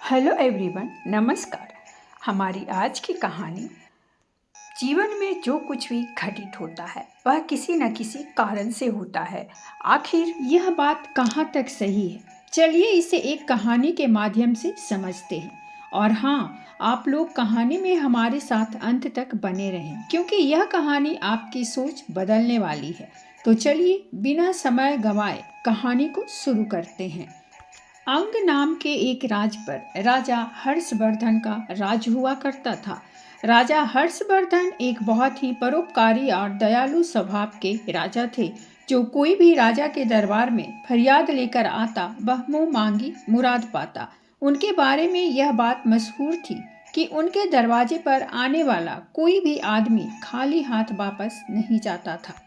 Hello everyone, नमस्कार। हमारी आज की कहानी, जीवन में जो कुछ भी घटित होता है वह किसी न किसी कारण से होता है। आखिर यह बात कहाँ तक सही है, चलिए इसे एक कहानी के माध्यम से समझते हैं। और हाँ, आप लोग कहानी में हमारे साथ अंत तक बने रहें, क्योंकि यह कहानी आपकी सोच बदलने वाली है। तो चलिए बिना समय गंवाए कहानी को शुरू करते हैं। अंग नाम के एक राज पर राजा हर्षवर्धन का राज हुआ करता था। राजा हर्षवर्धन एक बहुत ही परोपकारी और दयालु स्वभाव के राजा थे। जो कोई भी राजा के दरबार में फरियाद लेकर आता वह मुंह मांगी मुराद पाता। उनके बारे में यह बात मशहूर थी कि उनके दरवाजे पर आने वाला कोई भी आदमी खाली हाथ वापस नहीं जाता था।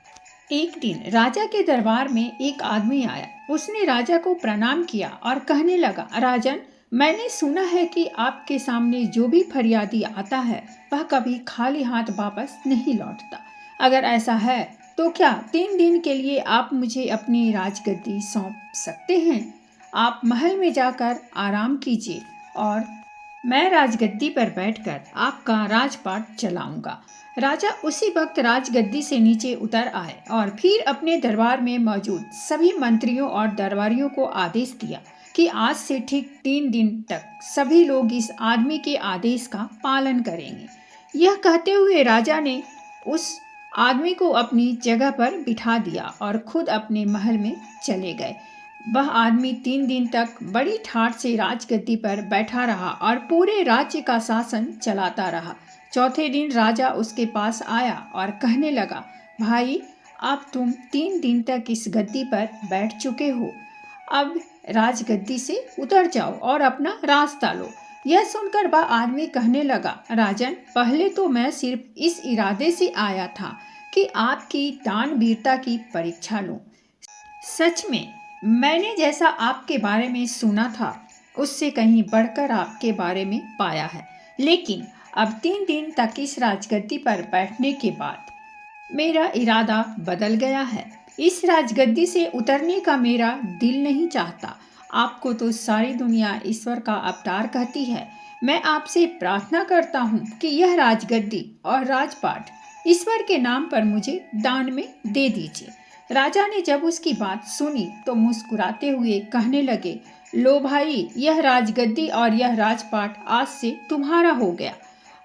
एक दिन राजा के दरबार में एक आदमी आया। उसने राजा को प्रणाम किया और कहने लगा, राजन, मैंने सुना है कि आपके सामने जो भी फरियादी आता है वह कभी खाली हाथ वापस नहीं लौटता। अगर ऐसा है तो क्या 3 दिन के लिए आप मुझे अपनी राजगद्दी सौंप सकते हैं? आप महल में जाकर आराम कीजिए और मैं राजगद्दी पर बैठकर आपका राजपाट चलाऊंगा। राजा उसी वक्त राजगद्दी से नीचे उतर आए और फिर अपने दरबार में मौजूद सभी मंत्रियों और दरबारियों को आदेश दिया कि आज से ठीक 3 दिन तक सभी लोग इस आदमी के आदेश का पालन करेंगे। यह कहते हुए राजा ने उस आदमी को अपनी जगह पर बिठा दिया और खुद अपने महल में चले गए। वह आदमी 3 दिन तक बड़ी ठाठ से राजगद्दी पर बैठा रहा और पूरे राज्य का शासन चलाता रहा। चौथे दिन राजा उसके पास आया और कहने लगा, भाई, अब तुम 3 दिन तक इस गद्दी पर बैठ चुके हो। अब राजगद्दी से उतर जाओ और अपना रास्ता लो। यह सुनकर वह आदमी कहने लगा, राजन, पहले तो मैं सिर्फ इस इरादे से आया था कि आपकी दानवीरता की परीक्षा लूं। सच में मैंने जैसा आपके बारे में सुना था उससे कहीं बढ़कर आपके बारे में पाया है। लेकिन अब 3 दिन तक इस राजगद्दी पर बैठने के बाद मेरा इरादा बदल गया है। इस राजगद्दी से उतरने का मेरा दिल नहीं चाहता। आपको तो सारी दुनिया ईश्वर का अवतार कहती है। मैं आपसे प्रार्थना करता हूँ कि यह राजगद्दी और राजपाट ईश्वर के नाम पर मुझे दान में दे दीजिए। राजा ने जब उसकी बात सुनी तो मुस्कुराते हुए कहने लगे, लो भाई, यह राजगद्दी और यह राजपाट आज से तुम्हारा हो गया।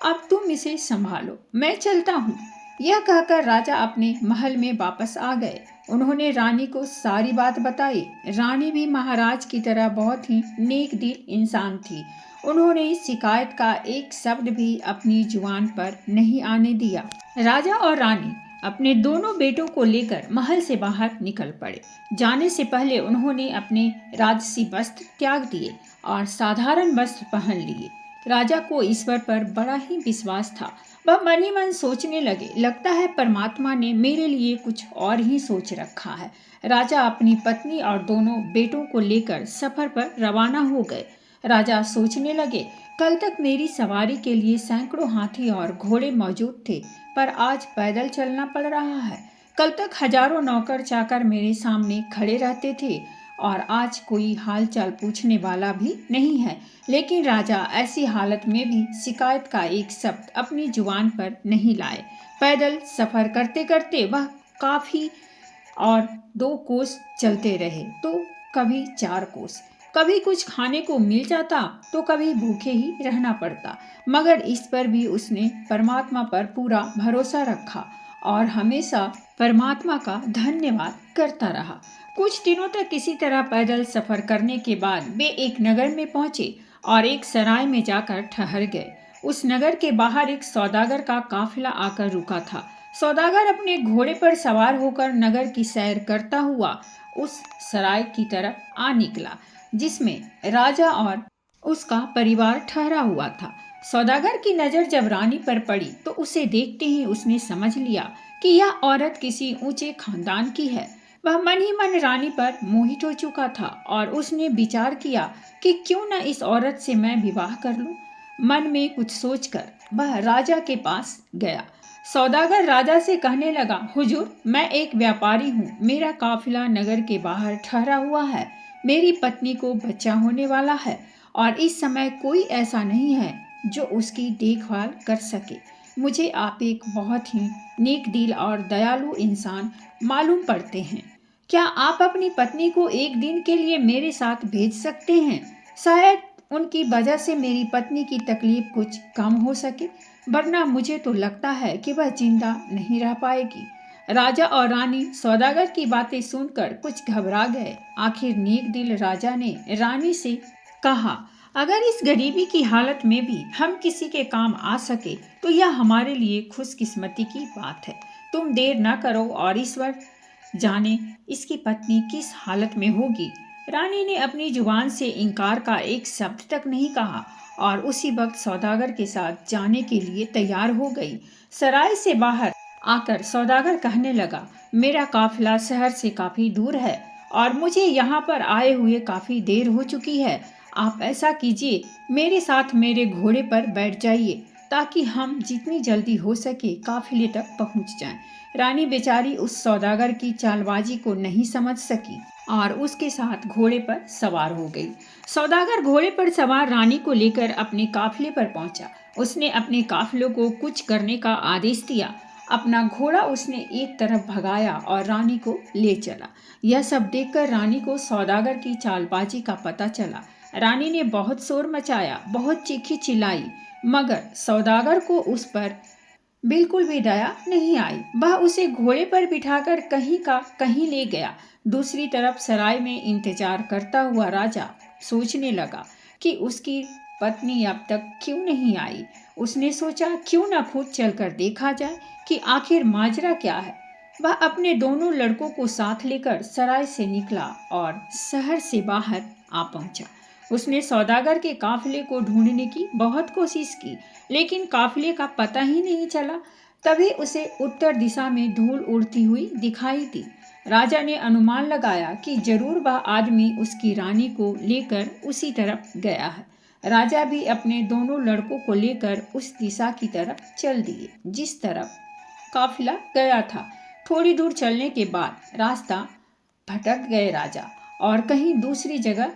अब तुम इसे संभालो, मैं चलता हूँ। यह कहकर राजा अपने महल में वापस आ गए। उन्होंने रानी को सारी बात बताई। रानी भी महाराज की तरह बहुत ही नेक दिल इंसान थी। उन्होंने शिकायत का एक शब्द भी अपनी जुबान पर नहीं आने दिया। राजा और रानी अपने दोनों बेटों को लेकर महल से बाहर निकल पड़े। जाने से पहले उन्होंने अपने राजसी वस्त्र त्याग दिए और साधारण वस्त्र पहन लिए। राजा को ईश्वर पर बड़ा ही विश्वास था। वह मन ही मन सोचने लगे, लगता है परमात्मा ने मेरे लिए कुछ और ही सोच रखा है। राजा अपनी पत्नी और दोनों बेटों को लेकर सफर पर रवाना हो गए। राजा सोचने लगे, कल तक मेरी सवारी के लिए सैकड़ों हाथी और घोड़े मौजूद थे, पर आज पैदल चलना पड़ रहा है। कल तक हजारों नौकर चाकर मेरे सामने खड़े रहते थे और आज कोई हालचाल पूछने वाला भी नहीं है। लेकिन राजा ऐसी हालत में भी शिकायत का एक शब्द अपनी जुबान पर नहीं लाए। पैदल सफर करते करते वह काफी और 2 कोस चलते रहे, तो कभी 4 कोस। कभी कुछ खाने को मिल जाता तो कभी भूखे ही रहना पड़ता, मगर इस पर भी उसने परमात्मा पर पूरा भरोसा रखा और हमेशा परमात्मा का धन्यवाद करता रहा। कुछ दिनों तक किसी तरह पैदल सफर करने के बाद वे एक नगर में पहुंचे और एक सराय में जाकर ठहर गए। उस नगर के बाहर एक सौदागर का काफिला आकर रुका था। सौदागर अपने घोड़े पर सवार होकर नगर की सैर करता हुआ उस सराय की तरफ आ निकला जिसमें राजा और उसका परिवार ठहरा हुआ था। सौदागर की नजर जब रानी पर पड़ी तो उसे देखते ही उसने समझ लिया कि यह औरत किसी ऊंचे खानदान की है। वह मन ही मन रानी पर मोहित हो चुका था और उसने विचार किया कि क्यों न इस औरत से मैं विवाह कर लूं। मन में कुछ सोचकर वह राजा के पास गया। सौदागर राजा से कहने लगा, हुजूर, मैं एक व्यापारी हूँ। मेरा काफिला नगर के बाहर ठहरा हुआ है। मेरी पत्नी को बच्चा होने वाला है और इस समय कोई ऐसा नहीं है जो उसकी देखभाल कर सके। मुझे आप एक बहुत ही नेक दिल और दयालु इंसान मालूम पड़ते हैं। क्या आप अपनी पत्नी को एक दिन के लिए मेरे साथ भेज सकते हैं? शायद उनकी वजह से मेरी पत्नी की तकलीफ कुछ कम हो सके, वरना मुझे तो लगता है कि वह जिंदा नहीं रह पाएगी। राजा और रानी सौदागर की बातें सुनकर कुछ घबरा गए। आखिर नेक दिल राजा ने रानी से कहा, अगर इस गरीबी की हालत में भी हम किसी के काम आ सके तो यह हमारे लिए खुशकिस्मती की बात है। तुम देर न करो और ईश्वर जाने इसकी पत्नी किस हालत में होगी। रानी ने अपनी जुबान से इनकार का एक शब्द तक नहीं कहा और उसी वक्त सौदागर के साथ जाने के लिए तैयार हो गई। सराय से बाहर आकर सौदागर कहने लगा, मेरा काफिला शहर से काफी दूर है और मुझे यहाँ पर आए हुए काफी देर हो चुकी है। आप ऐसा कीजिए, मेरे साथ मेरे घोड़े पर बैठ जाइए ताकि हम जितनी जल्दी हो सके काफिले तक पहुँच जाएं। रानी बेचारी उस सौदागर की चालबाजी को नहीं समझ सकी और उसके साथ घोड़े पर सवार हो गई। सौदागर घोड़े पर सवार रानी को लेकर अपने काफिले पर पहुंचा। उसने अपने काफिलों को कुछ करने का आदेश दिया। अपना घोड़ा उसने एक तरफ भगाया और रानी को ले चला। यह सब देखकर रानी को सौदागर की चालबाजी का पता चला। रानी ने बहुत शोर मचाया, बहुत चीखी चिल्लाई, मगर सौदागर को उस पर बिल्कुल भी दया नहीं आई। वह उसे घोड़े पर बिठाकर कहीं का कहीं ले गया। दूसरी तरफ सराय में इंतजार करता हुआ राजा सोचने लगा कि उसकी पत्नी अब तक क्यों नहीं आई। उसने सोचा, क्यों न खुद चलकर देखा जाए कि आखिर माजरा क्या है। वह अपने दोनों लड़कों को साथ लेकर सराय से निकला और शहर से बाहर आ पहुंचा। उसने सौदागर के काफिले को ढूंढने की बहुत कोशिश की, लेकिन काफिले का पता ही नहीं चला। तभी उसे उत्तर दिशा में धूल उड़ती हुई दिखाई दी। राजा ने अनुमान लगाया कि जरूर वह आदमी उसकी रानी को लेकर उसी तरफ गया है। राजा भी अपने दोनों लड़कों को लेकर उस दिशा की तरफ चल दिए जिस तरफ काफिला गया था। थोड़ी दूर चलने के बाद रास्ता भटक गए राजा और कहीं दूसरी जगह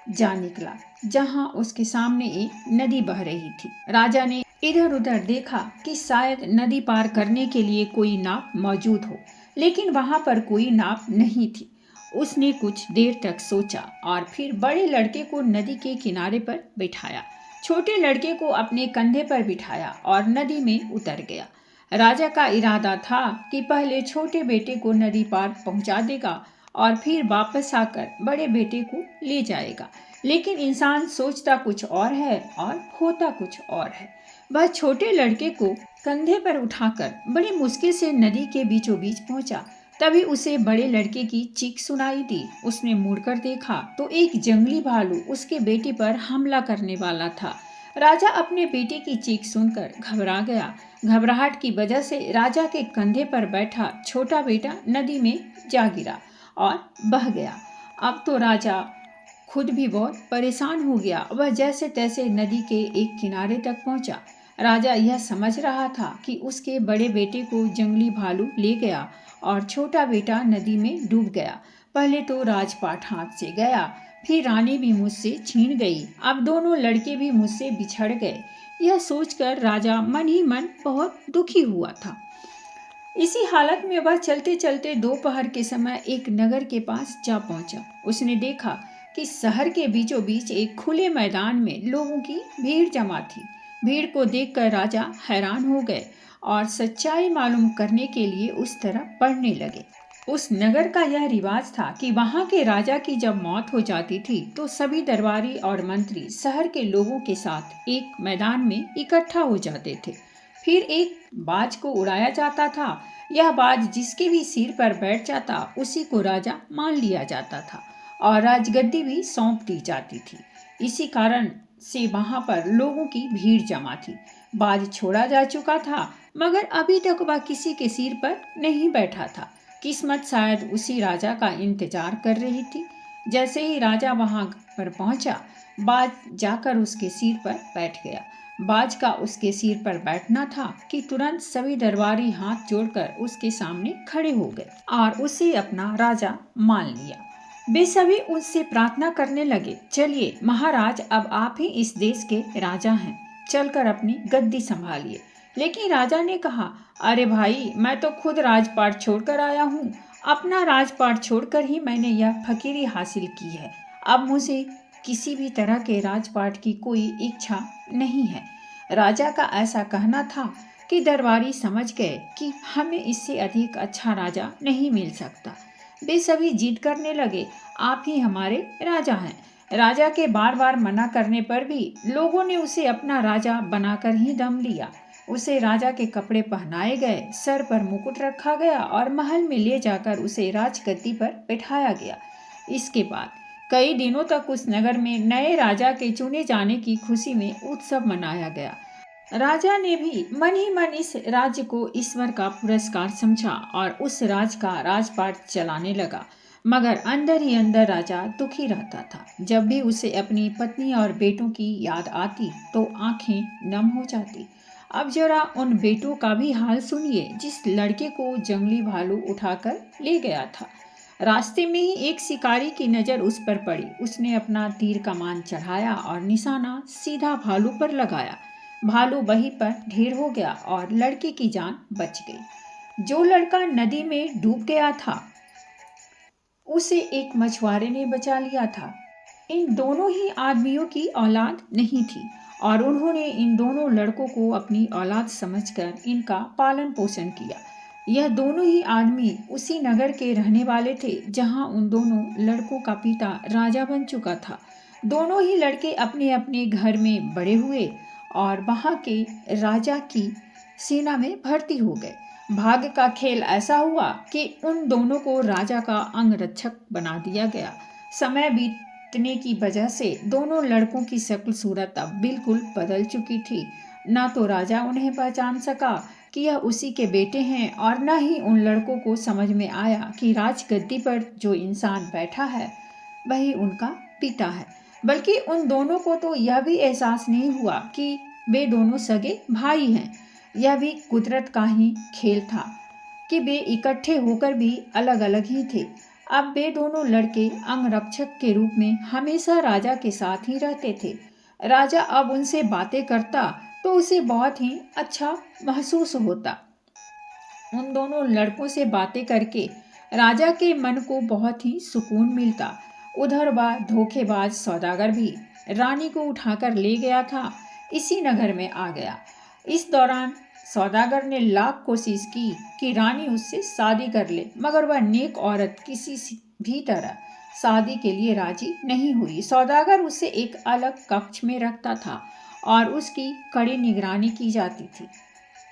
जा निकला, जहां उसके सामने एक नदी बह रही थी। राजा ने इधर उधर देखा कि शायद नदी पार करने के लिए कोई नाव मौजूद हो, लेकिन वहां पर कोई नाव नहीं थी। उसने कुछ देर तक सोचा और फिर बड़े लड़के को नदी के किनारे पर बिठाया, छोटे लड़के को अपने कंधे पर बिठाया और नदी में उतर गया। राजा का इरादा था कि पहले छोटे बेटे को नदी पार पहुंचा देगा और फिर वापस आकर बड़े बेटे को ले जाएगा, लेकिन इंसान सोचता कुछ और है और होता कुछ और है। वह छोटे लड़के को कंधे पर उठाकर बड़ी मुश्किल से नदी के बीचों बीच पहुंचा। तभी उसे बड़े लड़के की चीख सुनाई दी। उसने मुड़कर देखा तो एक जंगली भालू उसके बेटे पर हमला करने वाला था। राजा अपने बेटे की चीख सुनकर घबरा गया। घबराहट की वजह से राजा के कंधे पर बैठा छोटा बेटा नदी में जा गिरा और बह गया। अब तो राजा खुद भी बहुत परेशान हो गया। वह जैसे तैसे नदी के एक किनारे तक पहुंचा। राजा यह समझ रहा था कि उसके बड़े बेटे को जंगली भालू ले गया और छोटा बेटा नदी में डूब गया। पहले तो राजपाट हाथ से गया, फिर रानी भी मुझसे छीन गई, अब दोनों लड़के भी मुझसे बिछड़ गए। यह सोचकर राजा मन ही मन बहुत दुखी हुआ था। इसी हालत में वह चलते चलते दोपहर के समय एक नगर के पास जा पहुंचा। उसने देखा कि शहर के बीचों बीच एक खुले मैदान में लोगों की भीड़ जमा थी। भीड़ को देखकर राजा हैरान हो गए और सच्चाई मालूम करने के लिए उस तरफ बढ़ने लगे। उस नगर का यह रिवाज था कि वहां के राजा की जब मौत हो जाती थी तो सभी दरबारी और मंत्री शहर के लोगों के साथ एक मैदान में इकट्ठा हो जाते थे। फिर एक बाज को उड़ाया जाता था। यह बाज जिसके भी सिर पर बैठ जाता उसी को राजा मान लिया जाता था और राजगद्दी भी सौंप दी जाती थी। इसी कारण से वहां पर लोगों की भीड़ जमा थी। बाज छोड़ा जा चुका था, मगर अभी तक वह किसी के सिर पर नहीं बैठा था। किस्मत शायद उसी राजा का इंतजार कर रही थी। जैसे ही राजा वहां पर पहुंचा, बाज जाकर उसके सिर पर बैठ गया। बाज का उसके सिर पर बैठना था कि तुरंत सभी दरबारी हाथ जोड़कर उसके सामने खड़े हो गए और उसे अपना राजा मान लिया। वे सभी उससे प्रार्थना करने लगे, चलिए महाराज, अब आप ही इस देश के राजा हैं, चलकर अपनी गद्दी संभालिए। लेकिन राजा ने कहा, अरे भाई, मैं तो खुद राजपाट छोड़कर आया हूँ। अपना राजपाट छोड़कर ही मैंने यह फकीरी हासिल की है। अब मुझे किसी भी तरह के राजपाट की कोई इच्छा नहीं है। राजा का ऐसा कहना था कि दरबारी समझ गए कि हमें इससे अधिक अच्छा राजा नहीं मिल सकता। वे सभी जिद करने लगे, आप ही हमारे राजा हैं। राजा के बार बार मना करने पर भी लोगों ने उसे अपना राजा बनाकर ही दम लिया। उसे राजा के कपड़े पहनाए गए, सर पर मुकुट रखा गया और महल में ले जाकर उसे राजगद्दी पर बैठाया गया। इसके बाद कई दिनों तक उस नगर में नए राजा के चुने जाने की खुशी में उत्सव मनाया गया। राजा ने भी मन ही मन इस राज्य को ईश्वर का पुरस्कार समझा और उस राज का राजपाट चलाने लगा। मगर अंदर ही अंदर राजा दुखी रहता था। जब भी उसे अपनी पत्नी और बेटों की याद आती तो आंखें नम हो जाती। अब जरा उन बेटों का भी हाल सुनिए, जिस लड़के को जंगली भालू उठाकर ले गया था। रास्ते में ही एक शिकारी की नज़र उस पर पड़ी। उसने अपना तीर कमान चढ़ाया और निशाना सीधा भालू पर लगाया। भालू वहीं पर ढेर हो गया और लड़के की जान बच गई। जो लड़का नदी में डूब गया था उसे एक मछुआरे ने बचा लिया था। इन दोनों ही आदमियों की औलाद नहीं थी और उन्होंने इन दोनों लड़कों को अपनी औलाद समझकर इनका पालन पोषण किया। यह दोनों ही आदमी उसी नगर के रहने वाले थे जहां उन दोनों लड़कों का पिता राजा बन चुका था। दोनों ही लड़के अपने अपने घर में बड़े हुए और वहां के राजा की सेना में भर्ती हो गए। भाग्य का खेल ऐसा हुआ कि उन दोनों को राजा का अंगरक्षक बना दिया गया। समय बीतने की वजह से दोनों लड़कों की शक्ल सूरत अब बिल्कुल बदल चुकी थी। न तो राजा उन्हें पहचान सका कि यह उसी के बेटे हैं और न ही उन लड़कों को समझ में आया कि राजगद्दी पर जो इंसान बैठा है वही उनका पिता है। बल्कि उन दोनों को तो यह भी एहसास नहीं हुआ कि वे दोनों सगे भाई हैं। यह भी कुदरत का ही खेल था कि वे इकट्ठे होकर भी अलग अलग ही थे। अब वे दोनों लड़के अंगरक्षक के रूप में हमेशा राजा के साथ ही रहते थे। राजा अब उनसे बातें करता तो उसे बहुत ही अच्छा महसूस होता। उन दोनों लड़कों से बातें करके राजा के मन को बहुत ही सुकून मिलता। उधर वह धोखेबाज सौदागर भी रानी को उठाकर ले गया था, इसी नगर में आ गया। इस दौरान सौदागर ने लाख कोशिश की कि रानी उससे शादी कर ले, मगर वह नेक औरत किसी भी तरह शादी के लिए राजी नहीं हुई। सौदागर उसे एक अलग कक्ष में रखता था और उसकी कड़ी निगरानी की जाती थी।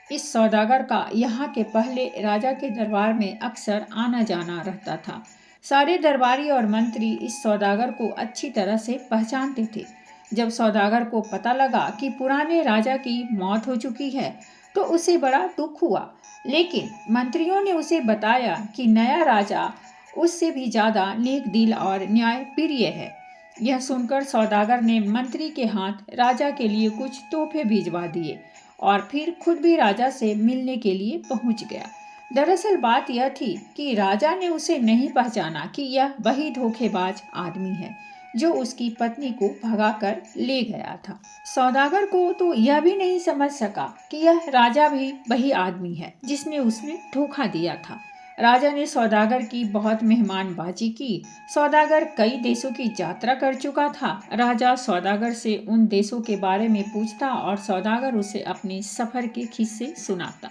इस सौदागर का यहाँ के पहले राजा के दरबार में अक्सर आना जाना रहता था। सारे दरबारी और मंत्री इस सौदागर को अच्छी तरह से पहचानते थे। जब सौदागर को पता लगा कि पुराने राजा की मौत हो चुकी है तो उसे बड़ा दुख हुआ। लेकिन मंत्रियों ने उसे बताया कि नया राजा उससे भी ज़्यादा नेक दिल और न्याय प्रिय है। यह सुनकर सौदागर ने मंत्री के हाथ राजा के लिए कुछ तोहफे भिजवा दिए और फिर खुद भी राजा से मिलने के लिए पहुंच गया। दरअसल बात यह थी कि राजा ने उसे नहीं पहचाना कि यह वही धोखेबाज आदमी है जो उसकी पत्नी को भगाकर ले गया था। सौदागर को तो यह भी नहीं समझ सका कि यह राजा भी वही आदमी है जिसने उसने धोखा दिया था। राजा ने सौदागर की बहुत मेहमानबाजी की। सौदागर कई देशों की यात्रा कर चुका था। राजा सौदागर से उन देशों के बारे में पूछता और सौदागर उसे अपने सफर के किस्से सुनाता।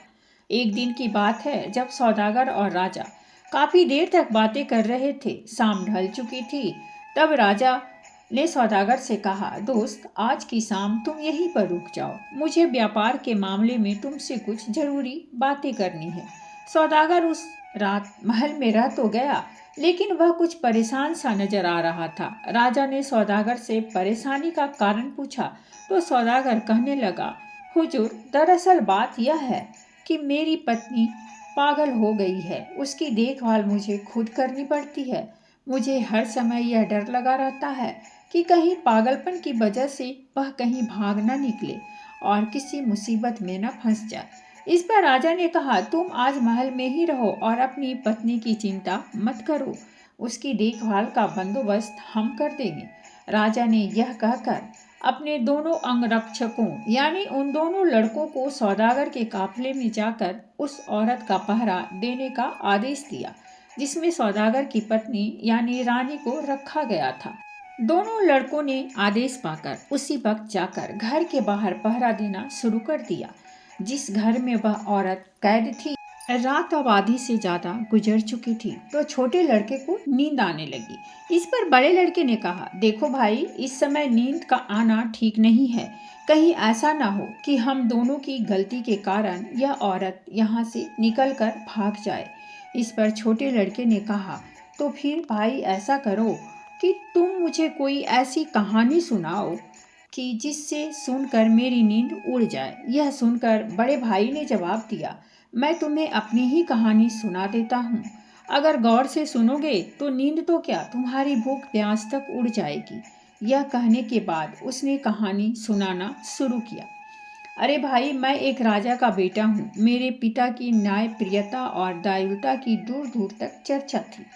एक दिन की बात है जब सौदागर और राजा काफी देर तक बातें कर रहे थे। शाम ढल चुकी थी। तब राजा ने सौदागर से कहा, दोस्त, आज की शाम तुम यहीं पर रुक जाओ। मुझे व्यापार के मामले में तुमसे कुछ जरूरी बातें करनी है। सौदागर उस रात महल में रह तो गया, लेकिन वह कुछ परेशान सा नजर आ रहा था। राजा ने सौदागर से परेशानी का कारण पूछा तो सौदागर कहने लगा, हुजूर, दरअसल बात यह है कि मेरी पत्नी पागल हो गई है। उसकी देखभाल मुझे खुद करनी पड़ती है। मुझे हर समय यह डर लगा रहता है कि कहीं पागलपन की वजह से वह कहीं भाग न निकले और किसी मुसीबत में न फंस जाए। इस पर राजा ने कहा, तुम आज महल में ही रहो और अपनी पत्नी की चिंता मत करो। उसकी देखभाल का बंदोबस्त हम कर देंगे। राजा ने यह कहकर अपने दोनों अंगरक्षकों यानी उन दोनों लड़कों को सौदागर के काफिले में जाकर उस औरत का पहरा देने का आदेश दिया जिसमें सौदागर की पत्नी यानी रानी को रखा गया था। दोनों लड़कों ने आदेश पाकर उसी वक्त जाकर घर के बाहर पहरा देना शुरू कर दिया। जिस घर में वह औरत कैद थी, रात अब आधी से ज्यादा गुजर चुकी थी तो छोटे लड़के को नींद आने लगी। इस पर बड़े लड़के ने कहा, देखो भाई, इस समय नींद का आना ठीक नहीं है। कहीं ऐसा ना हो कि हम दोनों की गलती के कारण यह औरत यहाँ से निकलकर भाग जाए। इस पर छोटे लड़के ने कहा, तो फिर भाई ऐसा करो कि तुम मुझे कोई ऐसी कहानी सुनाओ कि जिससे सुनकर मेरी नींद उड़ जाए। यह सुनकर बड़े भाई ने जवाब दिया, मैं तुम्हें अपनी ही कहानी सुना देता हूँ। अगर गौर से सुनोगे तो नींद तो क्या, तुम्हारी भूख प्यास तक उड़ जाएगी। यह कहने के बाद उसने कहानी सुनाना शुरू किया। अरे भाई, मैं एक राजा का बेटा हूँ। मेरे पिता की न्यायप्रियता और दयालुता की दूर दूर तक चर्चा थी।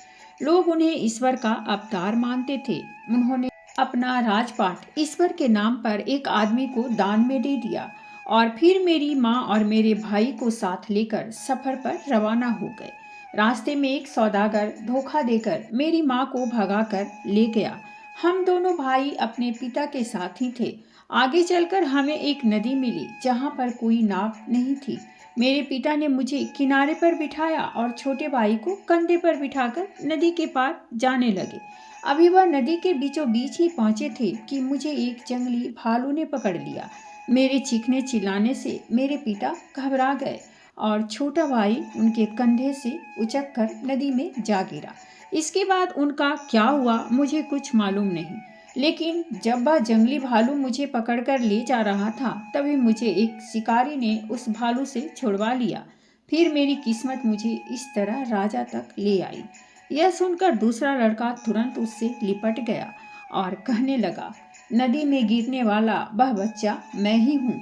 लोग उन्हें ईश्वर का अवतार मानते थे। उन्होंने अपना राजपाट ईश्वर के नाम पर एक आदमी को दान में दे दिया और फिर मेरी माँ और मेरे भाई को साथ लेकर सफर पर रवाना हो गए। रास्ते में एक सौदागर धोखा देकर मेरी माँ को भगाकर ले गया। हम दोनों भाई अपने पिता के साथ ही थे। आगे चलकर हमें एक नदी मिली जहाँ पर कोई नाव नहीं थी। मेरे पिता ने मुझे किनारे पर बिठाया और छोटे भाई को कंधे पर बिठाकर नदी के पार जाने लगे। अभी वह नदी के बीचों बीच ही पहुंचे थे कि मुझे एक जंगली भालू ने पकड़ लिया। मेरे चीखने चिल्लाने से मेरे पिता घबरा गए और छोटा भाई उनके कंधे से उचक कर नदी में जा गिरा। इसके बाद उनका क्या हुआ मुझे कुछ मालूम नहीं, लेकिन जब वह जंगली भालू मुझे पकड़कर ले जा रहा था तभी मुझे एक शिकारी ने उस भालू से छुड़वा लिया। फिर मेरी किस्मत मुझे इस तरह राजा तक ले आई। यह सुनकर दूसरा लड़का तुरंत उससे लिपट गया और कहने लगा, नदी में गिरने वाला वह बच्चा मैं ही हूँ।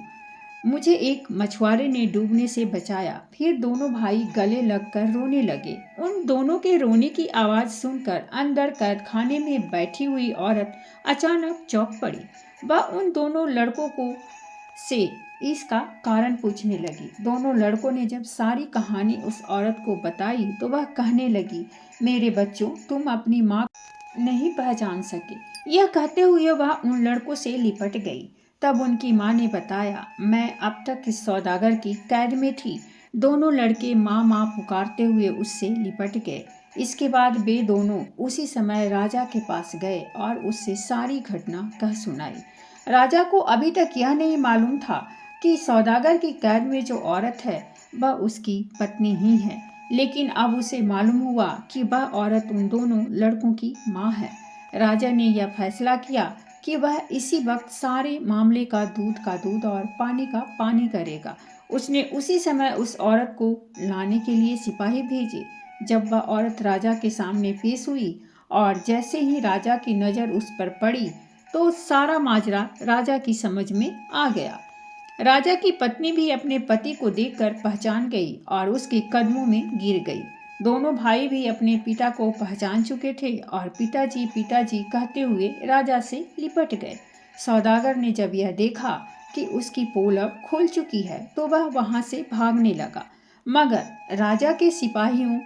मुझे एक मछुआरे ने डूबने से बचाया। फिर दोनों भाई गले लगकर रोने लगे। उन दोनों के रोने की आवाज़ सुनकर अंदर कैद खाने में बैठी हुई औरत अचानक चौंक पड़ी। वह उन दोनों लड़कों को से इसका कारण पूछने लगी। दोनों लड़कों ने जब सारी कहानी उस औरत को बताई तो वह कहने लगी, मेरे बच्चों, तुम अपनी माँ नहीं पहचान सके। यह कहते हुए वह उन लड़कों से लिपट गई। तब उनकी माँ ने बताया, मैं अब तक इस सौदागर की कैद में थी। दोनों लड़के माँ माँ पुकारते हुए उससे लिपट गए। इसके बाद वे दोनों उसी समय राजा के पास गए और उससे सारी घटना कह सुनाई। राजा को अभी तक यह नहीं मालूम था कि सौदागर की कैद में जो औरत है वह उसकी पत्नी ही है, लेकिन अब उसे मालूम हुआ कि वह औरत उन दोनों लड़कों की माँ है। राजा ने यह फैसला किया कि वह इसी वक्त सारे मामले का दूध और पानी का पानी करेगा। उसने उसी समय उस औरत को लाने के लिए सिपाही भेजे। जब वह औरत राजा के सामने पेश हुई और जैसे ही राजा की नज़र उस पर पड़ी तो सारा माजरा राजा की समझ में आ गया। राजा की पत्नी भी अपने पति को देखकर पहचान गई और उसके कदमों में गिर गई। दोनों भाई भी अपने पिता को पहचान चुके थे और पिताजी पिताजी कहते हुए राजा से लिपट गए। सौदागर ने जब यह देखा कि उसकी पोल अब खुल चुकी है तो वह वहां से भागने लगा, मगर राजा के सिपाहियों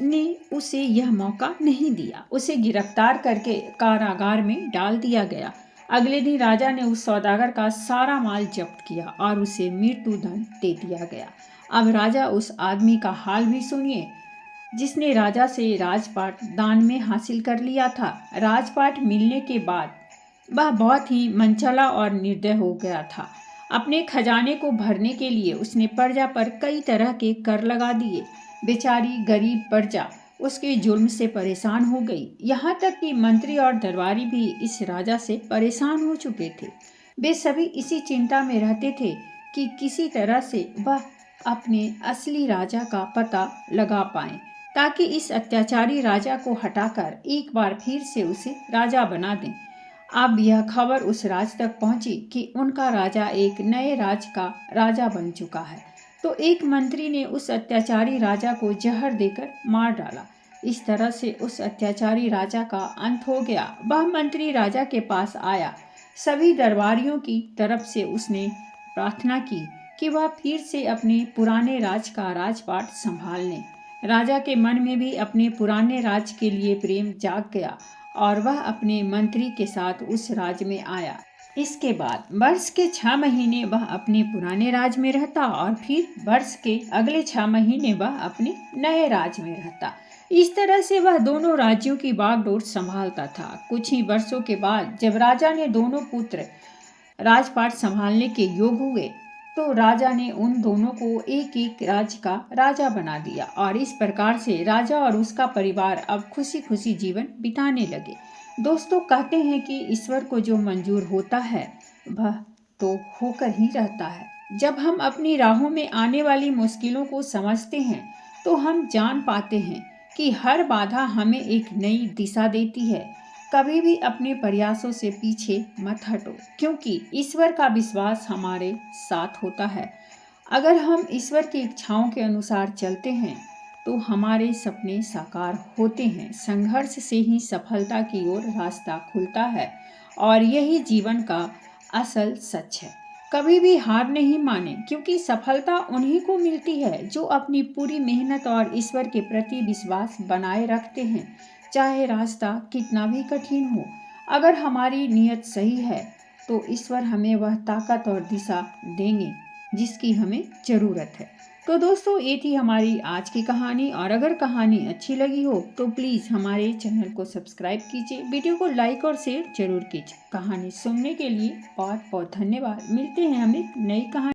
ने उसे यह मौका नहीं दिया। उसे गिरफ्तार करके कारागार में डाल दिया गया। अगले दिन राजा ने उस सौदागर का सारा माल जब्त किया और उसे मृत्युदंड दे दिया गया। अब राजा उस आदमी का हाल भी सुनिए जिसने राजा से राजपाट दान में हासिल कर लिया था। राजपाट मिलने के बाद वह बहुत ही मनचला और निर्दय हो गया था। अपने खजाने को भरने के लिए उसने प्रजा पर कई तरह के कर लगा दिए। बेचारी गरीब प्रजा उसके जुल्म से परेशान हो गई। यहाँ तक कि मंत्री और दरबारी भी इस राजा से परेशान हो चुके थे। वे सभी इसी चिंता में रहते थे कि किसी तरह से वह अपने असली राजा का पता लगा पाएं, ताकि इस अत्याचारी राजा को हटाकर एक बार फिर से उसे राजा बना दें। अब यह खबर उस राज तक पहुंची कि उनका राजा एक नए राज का राजा बन चुका है। तो एक मंत्री ने उस अत्याचारी राजा को जहर देकर मार डाला। इस तरह से उस अत्याचारी राजा का अंत हो गया। वह मंत्री राजा के पास आया। सभी दरबारियों की तरफ से उसने प्रार्थना की कि वह फिर से अपने पुराने राज का राजपाट संभाल लें। राजा के मन में भी अपने पुराने राज के लिए प्रेम जाग गया और वह अपने मंत्री के साथ उस राज में आया। इसके बाद वर्ष के 6 महीने वह अपने पुराने राज में रहता और फिर वर्ष के अगले 6 महीने वह अपने नए राज में रहता। इस तरह से वह दोनों राज्यों की बागडोर संभालता था। कुछ ही वर्षों के बाद जब राजा ने दोनों पुत्र राजपाट संभालने के योग हुए तो राजा ने उन दोनों को एक एक राज्य का राजा बना दिया और इस प्रकार से राजा और उसका परिवार अब खुशी खुशी जीवन बिताने लगे। दोस्तों, कहते हैं कि ईश्वर को जो मंजूर होता है वह तो होकर ही रहता है। जब हम अपनी राहों में आने वाली मुश्किलों को समझते हैं तो हम जान पाते हैं कि हर बाधा हमें एक नई दिशा देती है। कभी भी अपने प्रयासों से पीछे मत हटो, क्योंकि ईश्वर का विश्वास हमारे साथ होता है। अगर हम ईश्वर की इच्छाओं के अनुसार चलते हैं तो हमारे सपने साकार होते हैं। संघर्ष से ही सफलता की ओर रास्ता खुलता है और यही जीवन का असल सच है। कभी भी हार नहीं माने, क्योंकि सफलता उन्हीं को मिलती है जो अपनी पूरी मेहनत और ईश्वर के प्रति विश्वास बनाए रखते हैं, चाहे रास्ता कितना भी कठिन हो। अगर हमारी नीयत सही है तो ईश्वर हमें वह ताकत और दिशा देंगे जिसकी हमें ज़रूरत है। तो दोस्तों, ये थी हमारी आज की कहानी और अगर कहानी अच्छी लगी हो तो प्लीज़ हमारे चैनल को सब्सक्राइब कीजिए, वीडियो को लाइक और शेयर जरूर कीजिए। कहानी सुनने के लिए बहुत बहुत धन्यवाद। मिलते हैं हम एक नई कहानी।